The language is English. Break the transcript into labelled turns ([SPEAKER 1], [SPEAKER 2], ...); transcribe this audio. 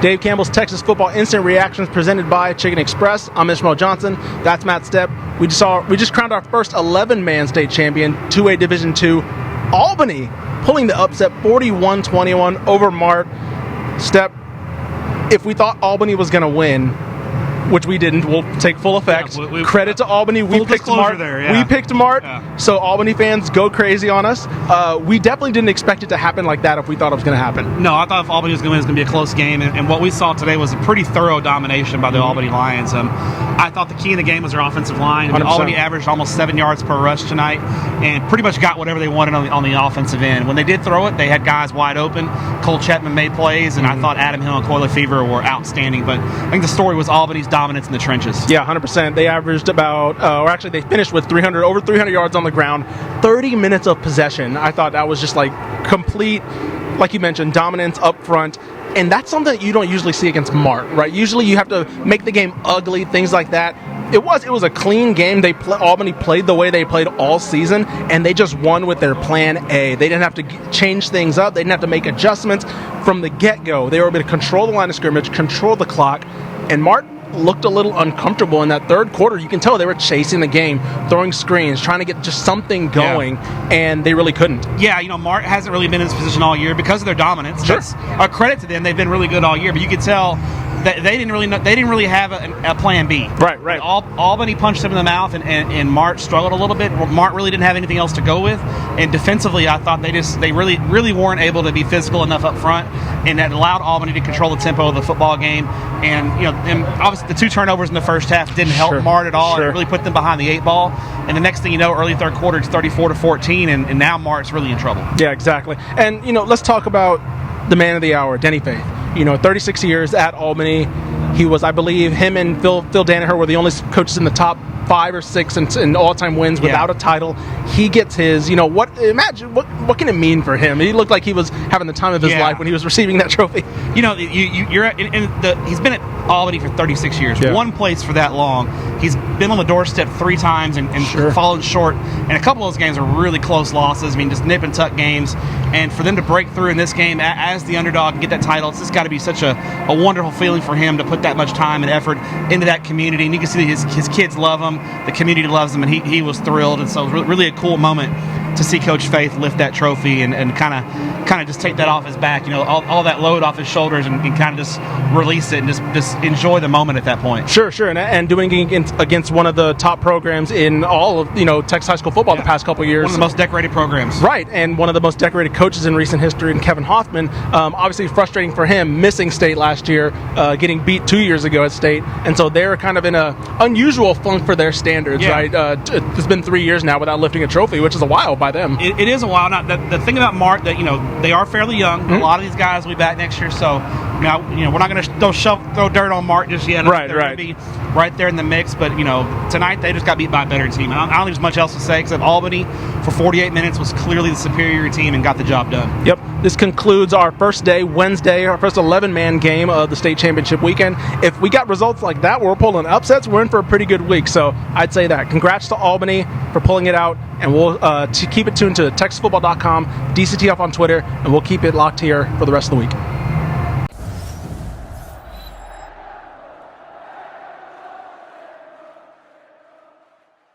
[SPEAKER 1] Dave Campbell's Texas Football Instant Reactions presented by Chicken Express. I'm Ishmael Johnson. That's Matt Stepp. We just crowned our first 11-man state champion, 2A Division II. Albany pulling the upset 41-21 over Mart. Stepp, if we thought Albany was going to win, which we didn't, will take full effect. Yeah, credit to Albany. We picked Mart. We picked Mart. So Albany fans, go crazy on us. We definitely didn't expect it to happen like that if we thought it was going to happen.
[SPEAKER 2] No, I thought if Albany was going to win, it was going to be a close game. And what we saw today was a pretty thorough domination by the Albany Lions. I thought the key in the game was their offensive line. I mean, Albany averaged almost 7 yards per rush tonight and pretty much got whatever they wanted on the offensive end. When they did throw it, they had guys wide open. Cole Chetman made plays, and I thought Adam Hill and Coyle Fever were outstanding. But I think the story was Albany's dominance in the trenches.
[SPEAKER 1] Yeah, 100%. They averaged about, they finished with over 300 yards on the ground, 30 minutes of possession. I thought that was just like complete, like you mentioned, dominance up front. And that's something that you don't usually see against Mart, right? Usually you have to make the game ugly, things like that. It was a clean game. Albany played the way they played all season, and they just won with their plan A. They didn't have to change things up. They didn't have to make adjustments from the get-go. They were able to control the line of scrimmage, control the clock, and Mart looked a little uncomfortable in that third quarter. You can tell they were chasing the game, throwing screens, trying to get just something going, and they really couldn't. Yeah,
[SPEAKER 2] Mart hasn't really been in this position all year because of their dominance.
[SPEAKER 1] Sure.
[SPEAKER 2] That's a credit to them. They've been really good all year, but you could tell that they didn't really have a plan B.
[SPEAKER 1] Right.
[SPEAKER 2] Albany punched them in the mouth, and Mart struggled a little bit. Mart really didn't have anything else to go with, and defensively, I thought they really weren't able to be physical enough up front, and that allowed Albany to control the tempo of the football game. And obviously the 2 turnovers in the first half didn't help Mart at all. It really put them behind the 8 ball. And the next thing you know, early third quarter, it's 34-14, and now Mart's really in trouble.
[SPEAKER 1] Yeah, exactly. And let's talk about the man of the hour, Denny Faith. 36 years at Albany. He was, I believe, him and Phil Danaher were the only coaches in the top 5 or 6 in all-time wins without a title. He gets his. Imagine what can it mean for him? He looked like he was having the time of his life when he was receiving that trophy.
[SPEAKER 2] He's been at Albany for 36 years. One place for that long. He's been on the doorstep 3 times and fallen short. And a couple of those games are really close losses. I mean, just nip and tuck games. And for them to break through in this game as the underdog and get that title, it's just got to be such a wonderful feeling for him to put that much time and effort into that community. And you can see his kids love him. The community loves him, and he was thrilled. And so it was really a cool moment to see Coach Faith lift that trophy and kind of just take that off his back, all that load off his shoulders, and kind of just release it and just enjoy the moment at that point.
[SPEAKER 1] Sure, and doing it against one of the top programs in all of Texas high school football the past couple of years.
[SPEAKER 2] One of the most decorated programs.
[SPEAKER 1] Right, and one of the most decorated coaches in recent history, in Kevin Hoffman. Obviously frustrating for him, missing state last year, getting beat 2 years ago at state, and so they're kind of in a unusual funk for their standards, right? It's been 3 years now without lifting a trophy, which is a while by them.
[SPEAKER 2] It is a while. Now, the thing about Mart, that they are fairly young. A lot of these guys will be back next year, so now we're not going to throw dirt on Mart just yet.
[SPEAKER 1] Right.
[SPEAKER 2] They're going to be right there in the mix, but tonight they just got beat by a better team. I don't think there's much else to say except Albany for 48 minutes was clearly the superior team and got the job done.
[SPEAKER 1] Yep. This concludes our first day, Wednesday, our first 11-man game of the state championship weekend. If we got results like that, we're pulling upsets, we're in for a pretty good week. So I'd say that. Congrats to Albany for pulling it out, and we'll keep it tuned to TexasFootball.com, DCTF on Twitter, and we'll keep it locked here for the rest of the week.